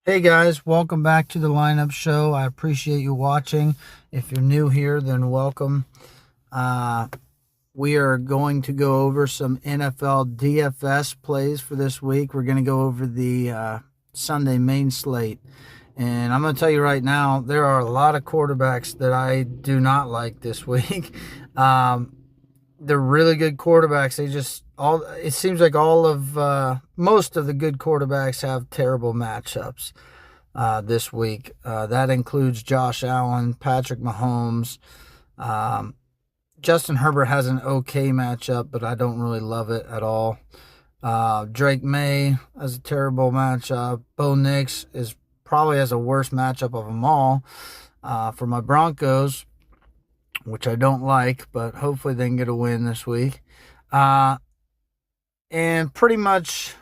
Hey guys, welcome back to the lineup show. I appreciate you watching. If you're new here, then welcome. We are going to go over some NFL DFS plays for this week. We're going to go over the Sunday main slate. And I'm going to tell you right now, there are a lot of quarterbacks that I do not like this week. They're really good quarterbacks. It seems like most of the good quarterbacks have terrible matchups this week. That includes Josh Allen, Patrick Mahomes. Justin Herbert has an okay matchup, but I don't really love it at all. Drake May has a terrible matchup. Bo Nix probably has a worst matchup of them all for my Broncos, which I don't like, but hopefully they can get a win this week. And pretty much,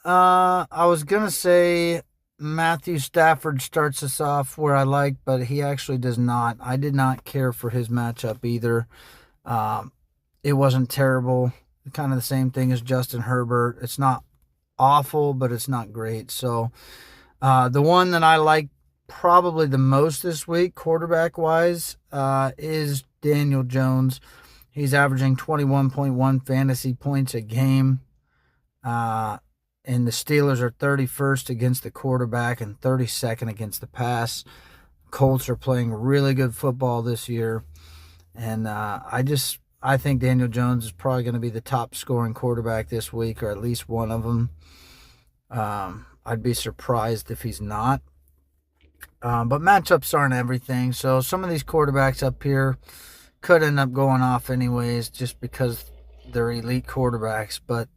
I was going to say Matthew Stafford starts us off where I like, but he actually does not. I did not care for his matchup either. It wasn't terrible. Kind of the same thing as Justin Herbert. It's not awful, but it's not great. So the one that I like probably the most this week, quarterback-wise, is Daniel Jones. He's averaging 21.1 fantasy points a game. And the Steelers are 31st against the quarterback and 32nd against the pass. Colts are playing really good football this year. And I think Daniel Jones is probably going to be the top scoring quarterback this week, or at least one of them. I'd be surprised if he's not. But matchups aren't everything. So some of these quarterbacks up here could end up going off anyways just because they're elite quarterbacks. But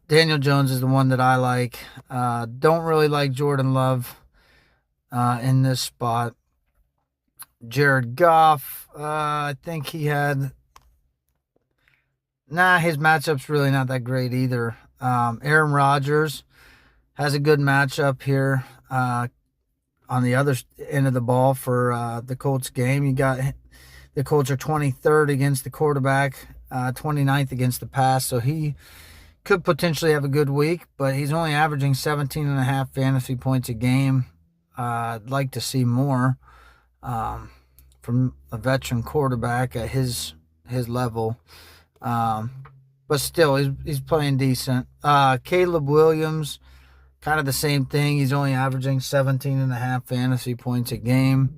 Daniel Jones is the one that I like. Don't really like Jordan Love in this spot. Jared Goff, I think he had... his matchup's really not that great either. Aaron Rodgers has a good matchup here on the other end of the ball for the Colts game. You got the Colts are 23rd against the quarterback, 29th against the pass, so he could potentially have a good week, but he's only averaging 17.5 fantasy points a game. I'd like to see more from a veteran quarterback at his level. But still, he's playing decent. Caleb Williams, kind of the same thing. He's only averaging 17.5 fantasy points a game.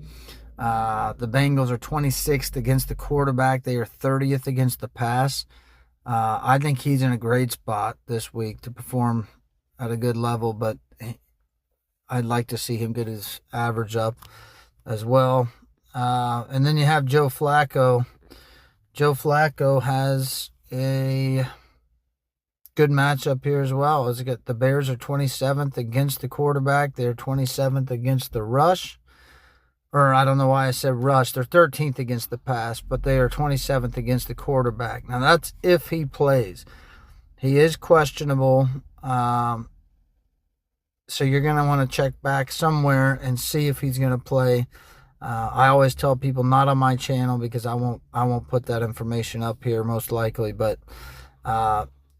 The Bengals are 26th against the quarterback. They are 30th against the pass. I think he's in a great spot this week to perform at a good level, but I'd like to see him get his average up as well. And then you have Joe Flacco. Joe Flacco has a good matchup here as well. The Bears are 27th against the quarterback. They're 27th against the rush. Or I don't know why I said rush. They're 13th against the pass, but they are 27th against the quarterback. Now, that's if he plays. He is questionable. So you're going to want to check back somewhere and see if he's going to play. I always tell people not on my channel because I won't put that information up here most likely. But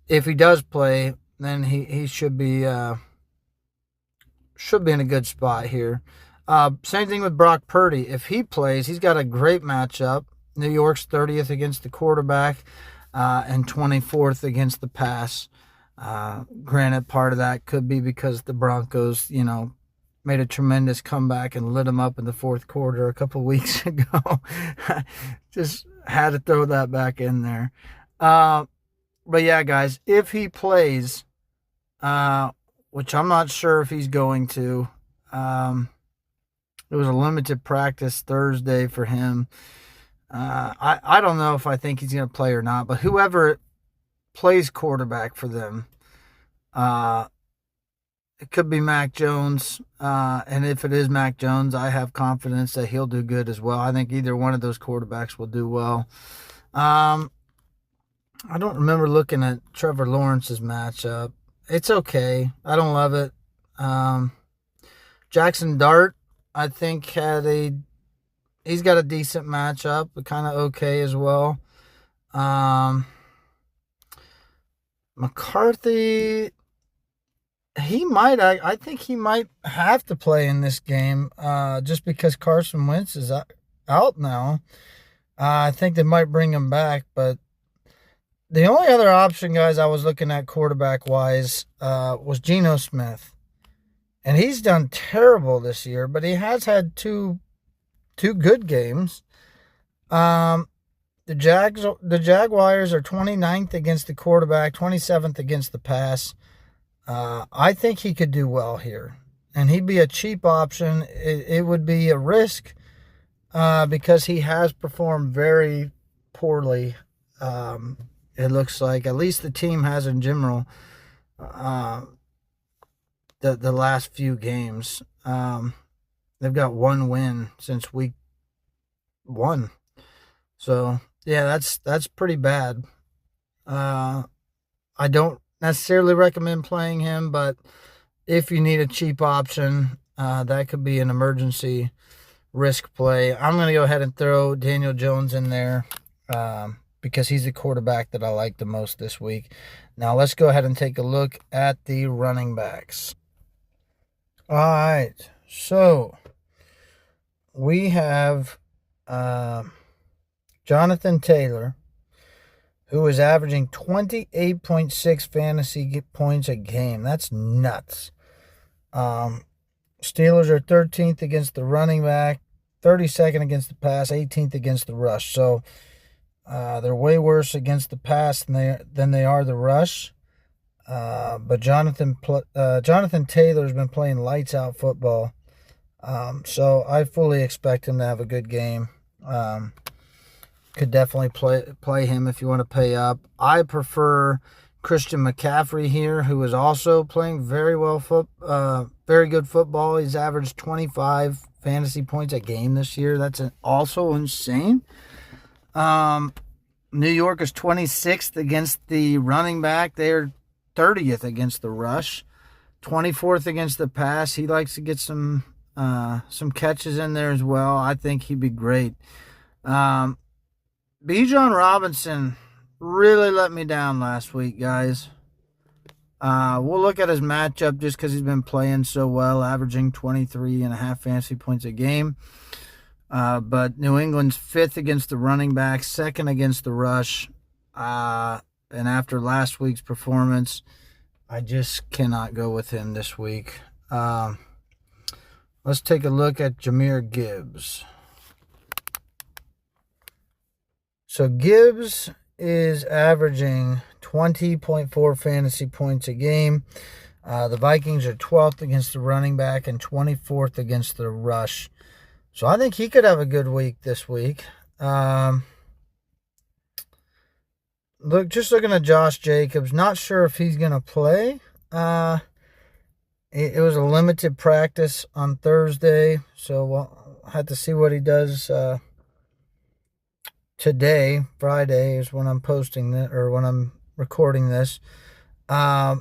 if he does play, then he should be in a good spot here. Same thing with Brock Purdy. If he plays, he's got a great matchup. New York's 30th against the quarterback and 24th against the pass. Granted, part of that could be because the Broncos, made a tremendous comeback and lit them up in the fourth quarter a couple weeks ago. Just had to throw that back in there. But yeah, guys, if he plays, which I'm not sure if he's going to, it was a limited practice Thursday for him. I don't know if I think he's going to play or not, but whoever plays quarterback for them, it could be Mac Jones. And if it is Mac Jones, I have confidence that he'll do good as well. I think either one of those quarterbacks will do well. I don't remember looking at Trevor Lawrence's matchup. It's okay. I don't love it. Jackson Dart, I think he's got a decent matchup, but kind of okay as well. McCarthy he might. I think he might have to play in this game just because Carson Wentz is out now. I think they might bring him back, but the only other option, guys, I was looking at quarterback-wise was Geno Smith. And he's done terrible this year, but he has had two good games. The Jaguars are 29th against the quarterback, 27th against the pass. I think he could do well here. And he'd be a cheap option. It would be a risk because he has performed very poorly. It looks like, at least the team has in general, the last few games. They've got one win since week 1. So, yeah, that's pretty bad. I don't necessarily recommend playing him, but if you need a cheap option, that could be an emergency risk play. I'm going to go ahead and throw Daniel Jones in there because he's the quarterback that I like the most this week. Now, let's go ahead and take a look at the running backs. All right, so we have Jonathan Taylor, who is averaging 28.6 fantasy points a game. That's nuts. Steelers are 13th against the running back, 32nd against the pass, 18th against the rush. So they're way worse against the pass than they are the rush. But Jonathan Taylor's been playing lights out football. So I fully expect him to have a good game. Could definitely play him if you want to pay up. I prefer Christian McCaffrey here, who is also playing very good football. He's averaged 25 fantasy points a game this year. That's also insane. New York is 26th against the running back. They're 30th against the rush, 24th against the pass. He likes to get some catches in there as well. I think he'd be great. Bijan Robinson really let me down last week, guys. We'll look at his matchup just because he's been playing so well, averaging 23.5 fantasy points a game. But New England's 5th against the running back, 2nd against the rush. And after last week's performance, I just cannot go with him this week. Let's take a look at Jahmyr Gibbs. So Gibbs is averaging 20.4 fantasy points a game. The Vikings are 12th against the running back and 24th against the rush. So I think he could have a good week this week. Just looking at Josh Jacobs, not sure if he's going to play. It was a limited practice on Thursday, so we'll have to see what he does today. Friday is when I'm posting this, or when I'm recording this. Yeah,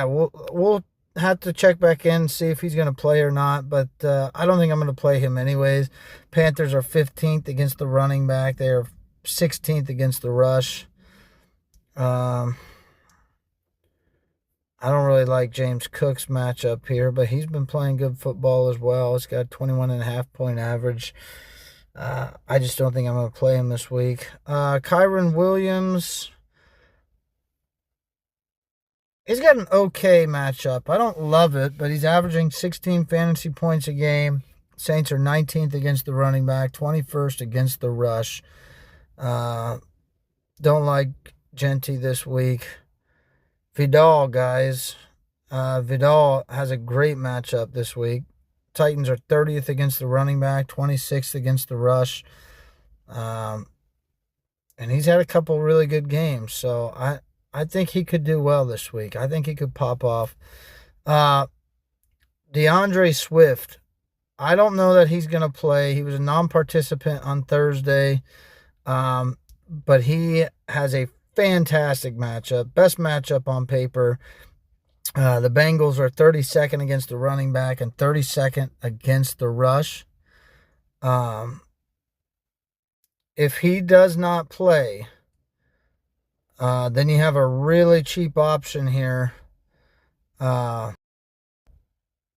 we'll have to check back in and see if he's going to play or not, but I don't think I'm going to play him anyways. Panthers are 15th against the running back. They are 16th against the rush. I don't really like James Cook's matchup here, but he's been playing good football as well. He's got 21.5 point average. I just don't think I'm going to play him this week. Kyron Williams, he's got an okay matchup. I don't love it, but he's averaging 16 fantasy points a game. Saints are 19th against the running back, 21st against the rush. Don't like Genty this week. Vidal, guys. Vidal has a great matchup this week. Titans are 30th against the running back, 26th against the rush. And he's had a couple really good games. So I think he could do well this week. I think he could pop off. DeAndre Swift, I don't know that he's going to play. He was a non-participant on Thursday. But he has a fantastic matchup. Best matchup on paper. The Bengals are 32nd against the running back and 32nd against the rush. If he does not play, then you have a really cheap option here uh,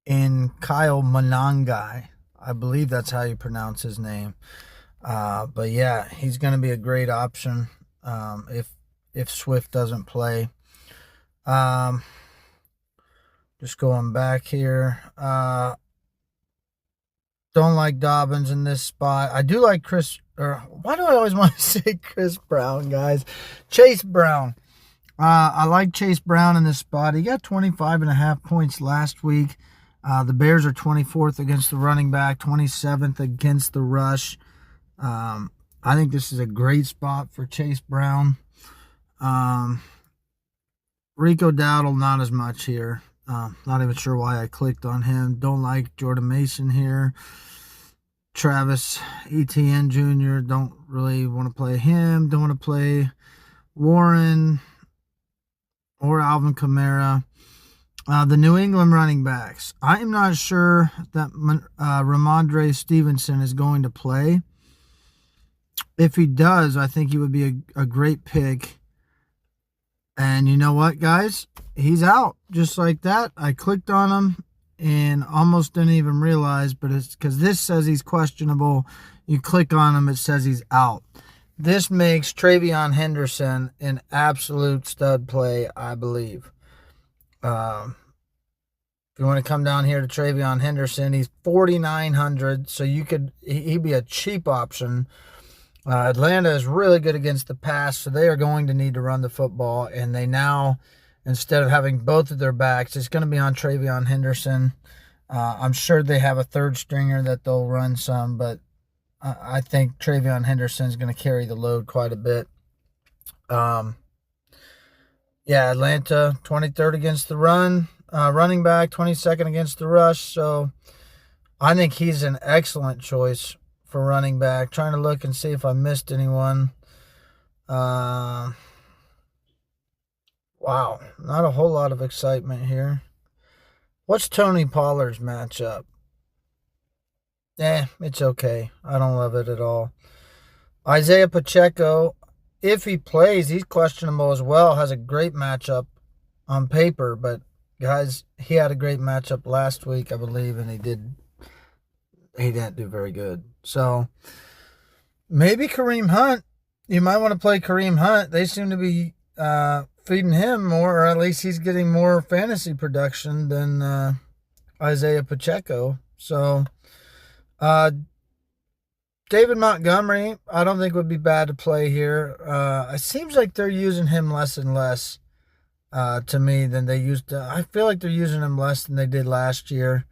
in Kyle Monangai. I believe that's how you pronounce his name. But yeah, he's going to be a great option if Swift doesn't play. Just going back here. Don't like Dobbins in this spot. I do like why do I always want to say Chris Brown, guys? Chase Brown. I like Chase Brown in this spot. He got 25.5 points last week. The Bears are 24th against the running back, 27th against the rush. I think this is a great spot for Chase Brown. Rico Dowdle, not as much here. Not even sure why I clicked on him. Don't like Jordan Mason here. Travis Etienne Jr., don't really want to play him. Don't want to play Warren or Alvin Kamara. The New England running backs. I am not sure that Ramondre Stevenson is going to play. If he does, I think he would be a great pick. And you know what, guys? He's out just like that. I clicked on him and almost didn't even realize, but it's because this says he's questionable. You click on him, it says he's out. This makes Travion Henderson an absolute stud play, I believe. If you want to come down here to Travion Henderson, he's 4,900, so he'd be a cheap option. Atlanta is really good against the pass, so they are going to need to run the football, and they now, instead of having both of their backs, it's going to be on Travion Henderson. I'm sure they have a third stringer that they'll run some, but I think Travion Henderson is going to carry the load quite a bit. Yeah, Atlanta, 23rd against the run. Running back, 22nd against the rush, so I think he's an excellent choice for running back. Trying to look and see if I missed anyone. Wow, not a whole lot of excitement here. What's Tony Pollard's matchup? It's okay. I don't love it at all. Isaiah Pacheco, if he plays, he's questionable as well. Has a great matchup on paper, but guys, he had a great matchup last week, I believe, and he didn't do very good. So maybe Kareem Hunt. You might want to play Kareem Hunt. They seem to be feeding him more, or at least he's getting more fantasy production than Isaiah Pacheco. So David Montgomery, I don't think would be bad to play here. It seems like they're using him less and less to me than they used to. I feel like they're using him less than they did last year.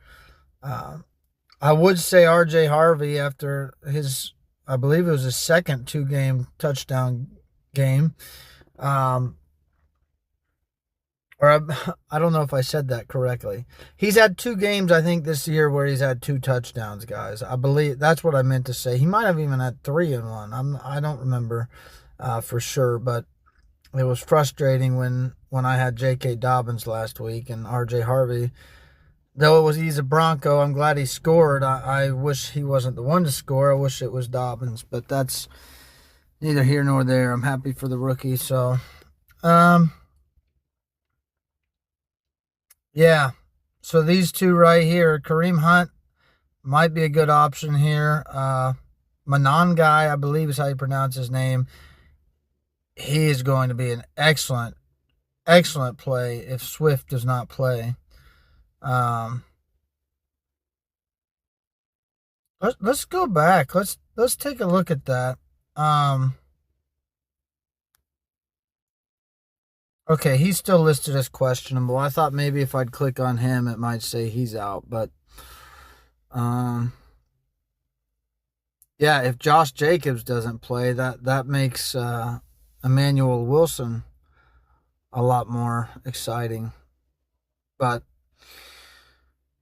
I would say R.J. Harvey, after I believe it was his second 2-game touchdown game. Or I don't know if I said that correctly. He's had 2 games, I think, this year where he's had 2 touchdowns, guys. I believe that's what I meant to say. He might have even had 3 in one. I don't remember for sure, but it was frustrating when I had J.K. Dobbins last week and R.J. Harvey. Though he's a Bronco, I'm glad he scored. I wish he wasn't the one to score. I wish it was Dobbins, but that's neither here nor there. I'm happy for the rookie. So, yeah. So these two right here, Kareem Hunt might be a good option here. Monangai, I believe is how you pronounce his name. He is going to be an excellent play if Swift does not play. Let's go back. Let's take a look at that. Okay, he's still listed as questionable. I thought maybe if I'd click on him, it might say he's out, but yeah, if Josh Jacobs doesn't play, that makes Emmanuel Wilson a lot more exciting. But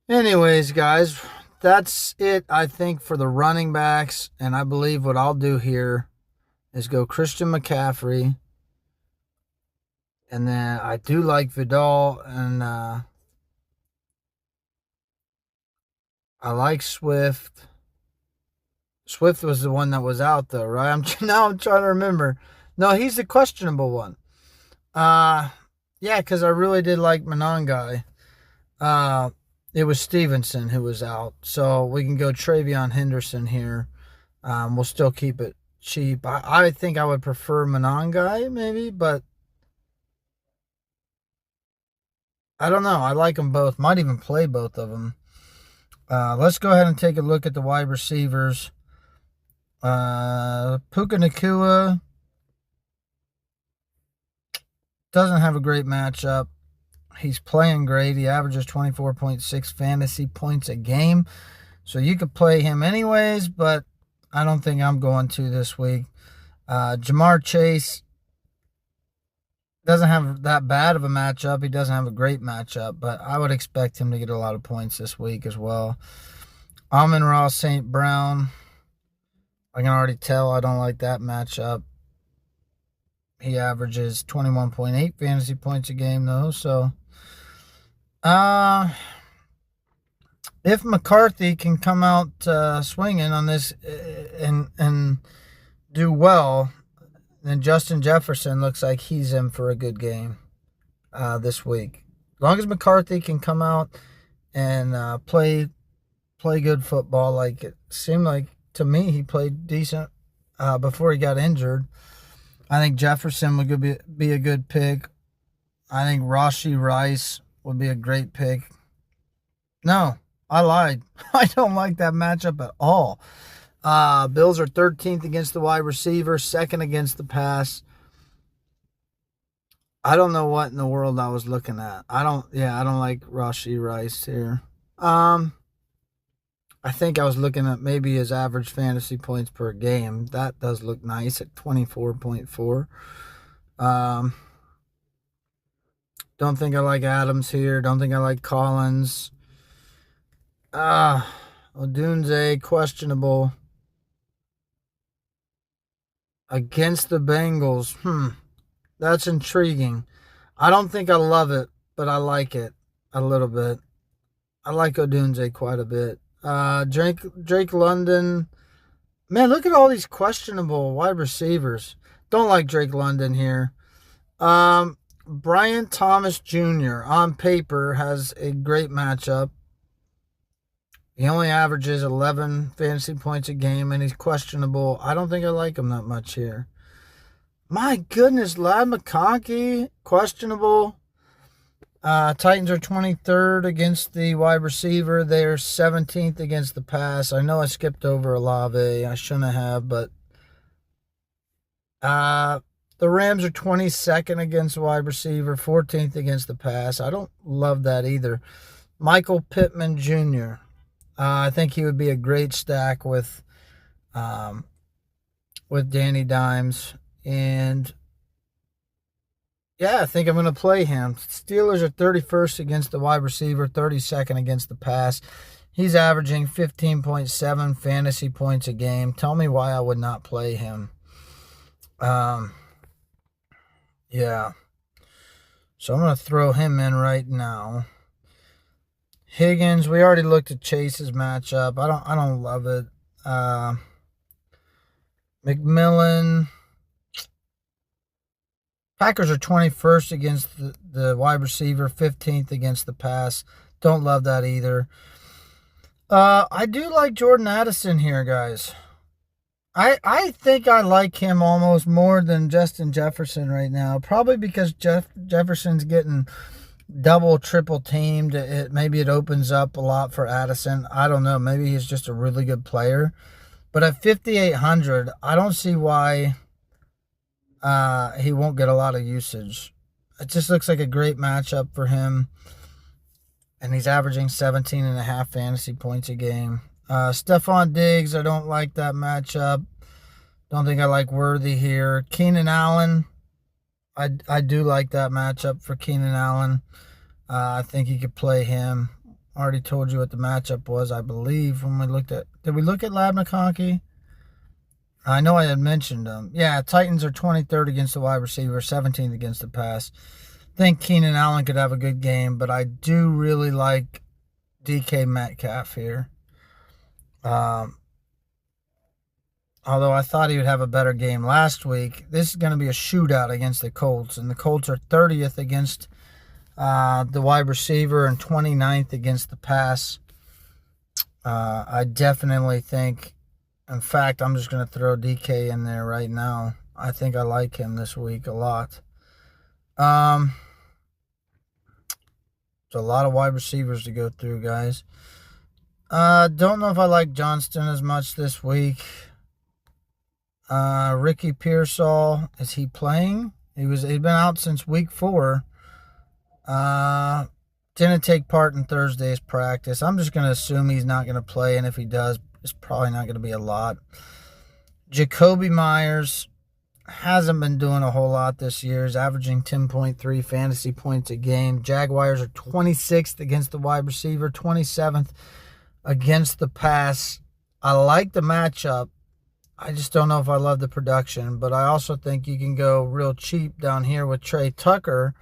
anyways, guys, that's it, I think, for the running backs. And I believe what I'll do here is go Christian McCaffrey. And then I do like Vidal, and I like Swift. Swift was the one that was out, though, right? I'm trying to remember. No, he's the questionable one. Yeah, because I really did like Monangai. Uh, it was Stevenson who was out. So we can go Travion Henderson here. We'll still keep it cheap. I think I would prefer Monangai maybe, but I don't know. I like them both. Might even play both of them. Let's go ahead and take a look at the wide receivers. Puka Nacua doesn't have a great matchup. He's playing great. He averages 24.6 fantasy points a game. So you could play him anyways, but I don't think I'm going to this week. Jamar Chase doesn't have that bad of a matchup. He doesn't have a great matchup, but I would expect him to get a lot of points this week as well. Amon-Ra St. Brown, I can already tell I don't like that matchup. He averages 21.8 fantasy points a game, though. So, if McCarthy can come out swinging on this and do well, then Justin Jefferson looks like he's in for a good game this week. As long as McCarthy can come out and play good football, like it seemed like to me he played decent before he got injured. I think Jefferson would be a good pick. I think Rashee Rice would be a great pick. No, I lied. I don't like that matchup at all. Bills are 13th against the wide receiver, second against the pass. I don't know what in the world I was looking at. I don't like Rashee Rice here. I think I was looking at maybe his average fantasy points per game. That does look nice at 24.4. Don't think I like Adams here. Don't think I like Collins. Odunze, questionable. Against the Bengals. That's intriguing. I don't think I love it, but I like it a little bit. I like Odunze quite a bit. Drake London. Man, look at all these questionable wide receivers. Don't like Drake London here. Brian Thomas Jr. on paper has a great matchup. He only averages 11 fantasy points a game, and he's questionable. I don't think I like him that much here. My goodness, Ladd McConkey, questionable. Titans are 23rd against the wide receiver. They're 17th against the pass. I know I skipped over Olave. I shouldn't have, but the Rams are 22nd against wide receiver, 14th against the pass. I don't love that either. Michael Pittman Jr. I think he would be a great stack with Danny Dimes. And yeah, I think I'm going to play him. Steelers are 31st against the wide receiver, 32nd against the pass. He's averaging 15.7 fantasy points a game. Tell me why I would not play him. Yeah. So I'm going to throw him in right now. Higgins, we already looked at Chase's matchup. I don't love it. McMillan. Packers are 21st against the wide receiver, 15th against the pass. Don't love that either. I do like Jordan Addison here, guys. I think I like him almost more than Justin Jefferson right now. Probably because Jefferson's getting double, triple teamed. Maybe it opens up a lot for Addison. I don't know. Maybe he's just a really good player. But at 5,800, I don't see why he won't get a lot of usage. It just looks like a great matchup for him. And he's averaging 17.5 fantasy points a game. Stephon Diggs, I don't like that matchup. Don't think I like Worthy here. Keenan Allen, I do like that matchup for Keenan Allen. I think you could play him. Already told you what the matchup was, I believe, when we looked at... Did we look at Ladd McConkey? I know I had mentioned him. Yeah, Titans are 23rd against the wide receiver, 17th against the pass. I think Keenan Allen could have a good game, but I do really like DK Metcalf here. Although I thought he would have a better game last week. This is going to be a shootout against the Colts, and the Colts are 30th against the wide receiver, and 29th against the pass. I definitely think, in fact, I'm just going to throw DK in there right now. I think I like him this week a lot. There's a lot of wide receivers to go through, guys. Don't know if I like Johnston as much this week. Ricky Pearsall, is he playing? He's been out since week 4. Didn't take part in Thursday's practice. I'm just going to assume he's not going to play, and if he does, it's probably not going to be a lot. Jacoby Myers hasn't been doing a whole lot this year. He's averaging 10.3 fantasy points a game. Jaguars are 26th against the wide receiver, 27th against the pass. I like the matchup. I just don't know if I love the production, but I also think you can go real cheap down here with Trey Tucker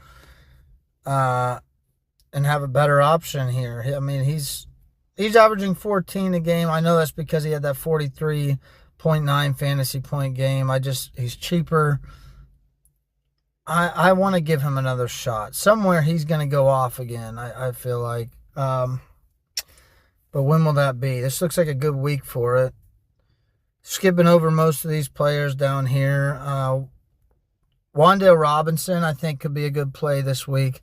and have a better option here. I mean, he's averaging 14 a game. I know that's because he had that 43.9 fantasy point game. He's cheaper. I want to give him another shot. Somewhere he's going to go off again, I feel like. But when will that be? This looks like a good week for it. Skipping over most of these players down here. Wan'Dale Robinson, I think, could be a good play this week.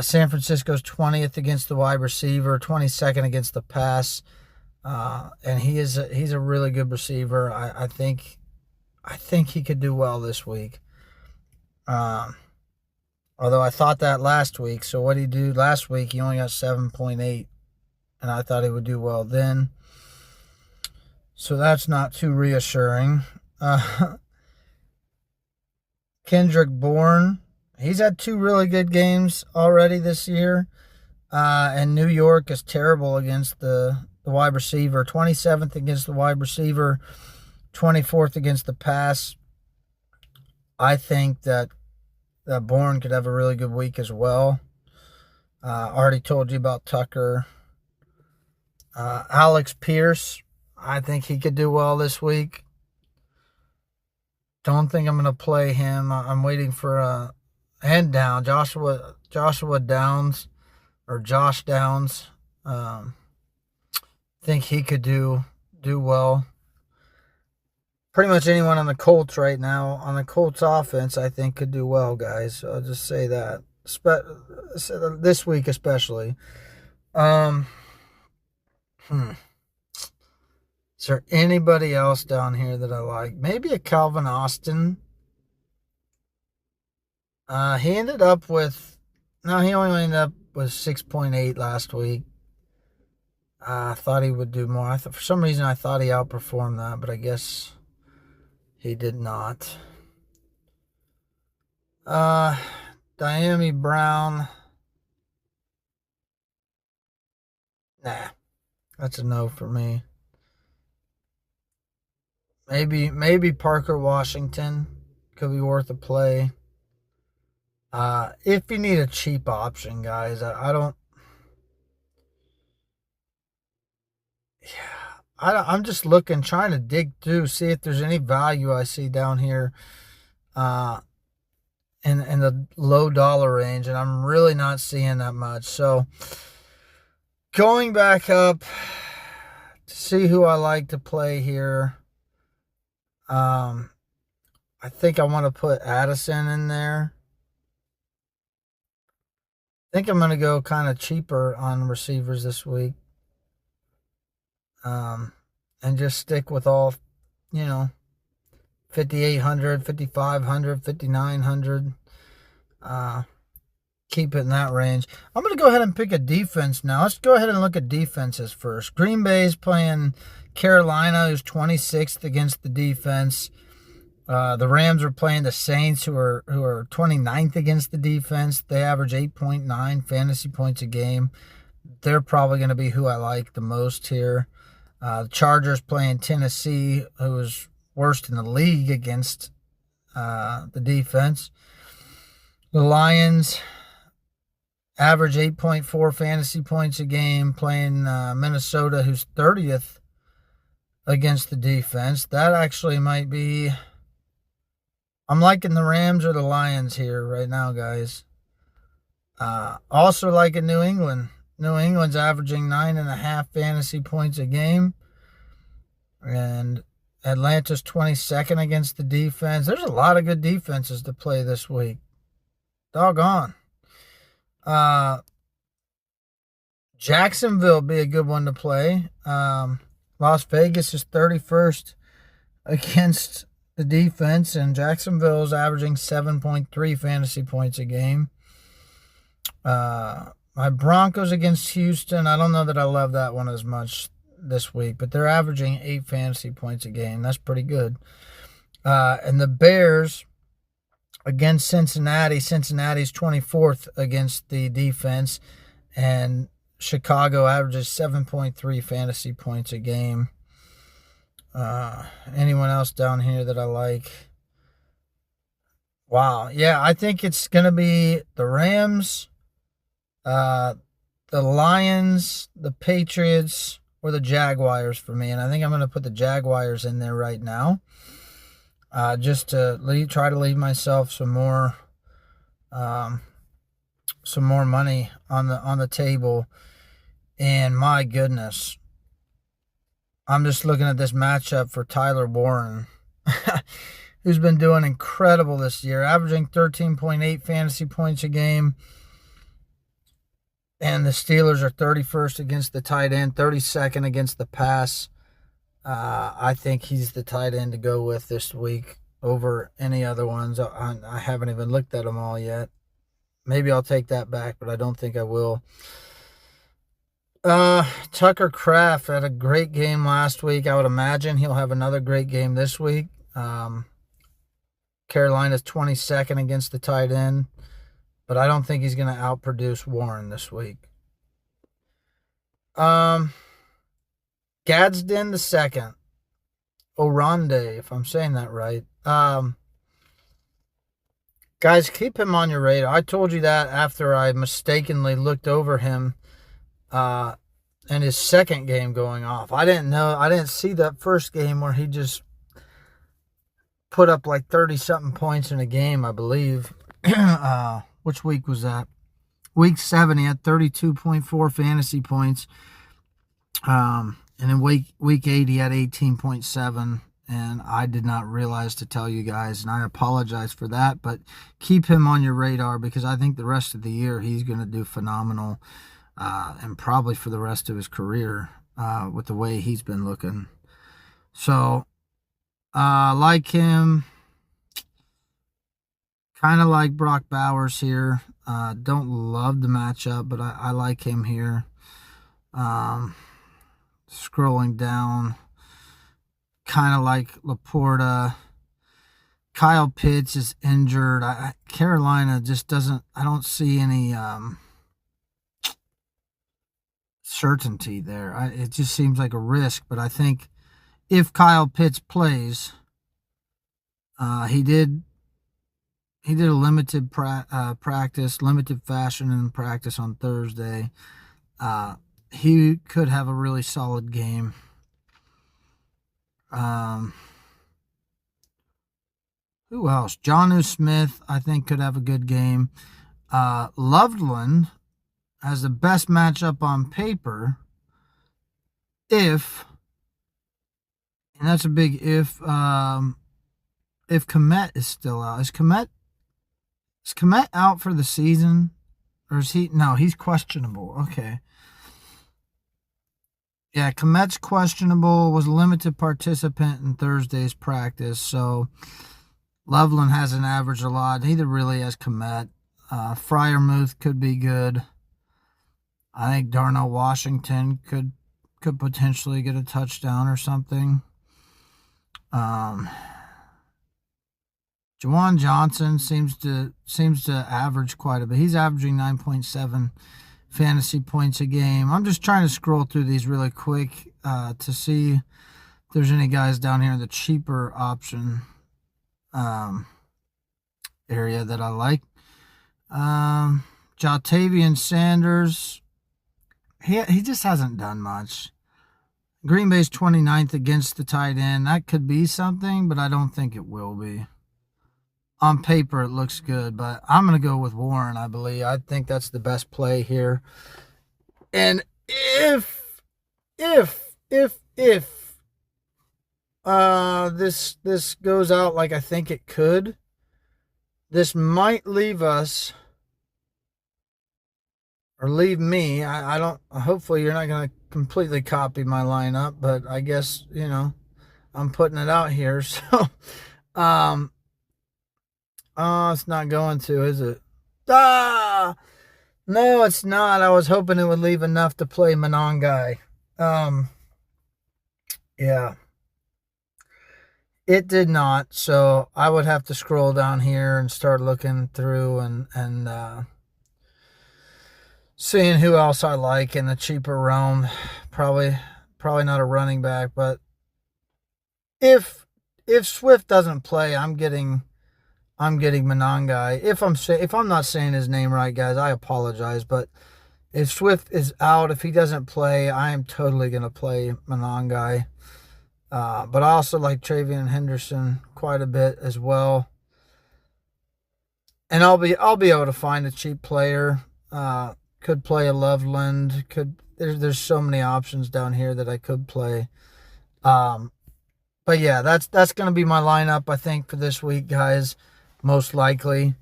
San Francisco's 20th against the wide receiver, 22nd against the pass, and he's a really good receiver. I think he could do well this week. Although I thought that last week. So what did he do last week? He only got 7.8, and I thought he would do well then. So that's not too reassuring. Kendrick Bourne. He's had 2 really good games already this year. And New York is terrible against the wide receiver. 27th against the wide receiver. 24th against the pass. I think that Bourne could have a really good week as well. Already told you about Tucker. Alex Pierce. I think he could do well this week. Don't think I'm going to play him. I'm waiting for a hand down. Joshua Downs or Josh Downs. Think he could do well. Pretty much anyone on the Colts right now, on the Colts offense, I think could do well, guys. So I'll just say that. This week especially. Is there anybody else down here that I like? Maybe a Calvin Austin. He only ended up with 6.8 last week. I thought he would do more. For some reason, I thought he outperformed that, but I guess he did not. Diami Brown. Nah, that's a no for me. Maybe Parker Washington could be worth a play. If you need a cheap option, guys, I'm just looking, trying to dig through, see if there's any value I see down here, in the low dollar range, and I'm really not seeing that much. So going back up to see who I like to play here. I think I want to put Addison in there. I think I'm going to go kind of cheaper on receivers this week. And just stick with all, 5,800, 5,500, 5,900. Keep it in that range. I'm going to go ahead and pick a defense now. Let's go ahead and look at defenses first. Green Bay's playing Carolina, who's 26th against the defense. The Rams are playing the Saints, who are 29th against the defense. They average 8.9 fantasy points a game. They're probably going to be who I like the most here. The Chargers playing Tennessee, who is worst in the league against the defense. The Lions average 8.4 fantasy points a game, playing Minnesota, who's 30th against the defense. That actually might be... I'm liking the Rams or the Lions here right now, guys. Also like in New England. New England's averaging 9.5 fantasy points a game. And Atlanta's 22nd against the defense. There's a lot of good defenses to play this week. Doggone. Jacksonville be a good one to play. Las Vegas is 31st against the defense, and Jacksonville is averaging 7.3 fantasy points a game. My Broncos against Houston, I don't know that I love that one as much this week, but they're averaging 8 fantasy points a game. That's pretty good. And the Bears against Cincinnati. Cincinnati's 24th against the defense, and Chicago averages 7.3 fantasy points a game. Anyone else down here that I like? Wow. Yeah, I think it's going to be the Rams, the Lions, the Patriots, or the Jaguars for me. And I think I'm going to put the Jaguars in there right now. Just to try to leave myself some more money on the table. And my goodness, I'm just looking at this matchup for Tyler Warren, who's been doing incredible this year, averaging 13.8 fantasy points a game. And the Steelers are 31st against the tight end, 32nd against the pass. I think he's the tight end to go with this week over any other ones. I haven't even looked at them all yet. Maybe I'll take that back, but I don't think I will. Tucker Kraft had a great game last week. I would imagine he'll have another great game this week. Carolina's 22nd against the tight end, but I don't think he's going to outproduce Warren this week. Gadsden the second. Oronde, if I'm saying that right. Guys, keep him on your radar. I told you that after I mistakenly looked over him and his second game going off. I didn't see that first game where he just put up like 30-something points in a game, I believe. Which week was that? Week 7, he had 32.4 fantasy points. And in week 8, he had 18.7. And I did not realize to tell you guys, and I apologize for that. But keep him on your radar because I think the rest of the year he's going to do phenomenal. And probably for the rest of his career with the way he's been looking. So, like him, kind of like Brock Bowers here. Don't love the matchup, but I like him here. Scrolling down, kind of like Laporta. Kyle Pitts is injured. Carolina just doesn't, I don't see any certainty there. It just seems like a risk, but I think if Kyle Pitts plays, he did a limited limited fashion in practice on Thursday. He could have a really solid game. Who else? Jonnu Smith, I think, could have a good game. Loveland has the best matchup on paper if, and that's a big if Kmet is still out. Is Kmet out for the season? Or is he? No, he's questionable. Okay. Yeah, Kmet's questionable, was a limited participant in Thursday's practice, so Loveland hasn't averaged a lot. Neither really has Kmet. Freiermuth could be good. I think Darnell Washington could potentially get a touchdown or something. Jawan Johnson seems to average quite a bit. He's averaging 9.7 fantasy points a game. I'm just trying to scroll through these really quick to see if there's any guys down here in the cheaper option area that I like. Jatavian Sanders, he just hasn't done much. Green Bay's 29th against the tight end. That could be something, but I don't think it will be. on paper it looks good, but I'm going to go with Warren, I believe. I think that's the best play here. And if this goes out like I think it could, this might leave us, or leave me. I don't, hopefully you're not going to completely copy my lineup, but I guess, I'm putting it out here. So, oh, it's not going to, is it? Ah, no, it's not. I was hoping it would leave enough to play Monangai. Yeah. It did not, so I would have to scroll down here and start looking through and seeing who else I like in the cheaper realm. Probably not a running back, but if Swift doesn't play, I'm getting Monangai. If I'm not saying his name right, guys, I apologize, but if Swift is out, if he doesn't play, I am totally gonna play Monangai. But I also like Travion Henderson quite a bit as well. And I'll be able to find a cheap player. Could play a Loveland. There's so many options down here that I could play. But yeah, that's gonna be my lineup, I think, for this week, guys. Most likely.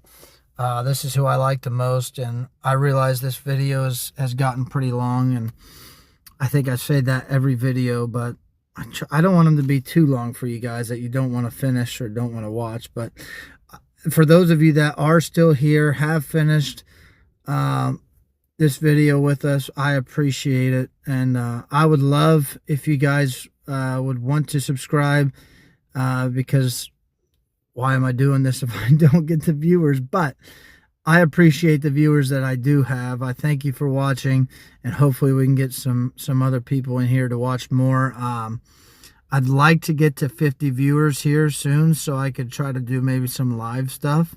This is who I like the most, and I realize this video has gotten pretty long, and I think I say that every video, but I don't want them to be too long for you guys that you don't want to finish or don't want to watch. But for those of you that are still here, have finished this video with us, I appreciate it. And I would love if you guys would want to subscribe, because why am I doing this if I don't get the viewers? But I appreciate the viewers that I do have. I thank you for watching, and hopefully we can get some other people in here to watch more. I'd like to get to 50 viewers here soon so I could try to do maybe some live stuff.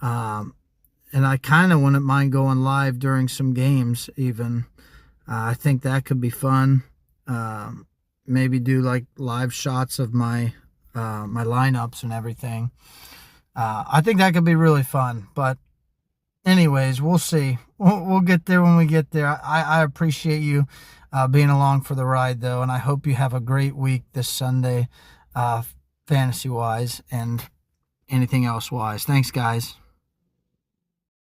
And I kind of wouldn't mind going live during some games even. I think that could be fun. Maybe do like live shots of my my lineups and everything. I think that could be really fun, but anyways, we'll see. We'll get there when we get there. I appreciate you being along for the ride, though, and I hope you have a great week this Sunday, fantasy-wise and anything else-wise. Thanks, guys.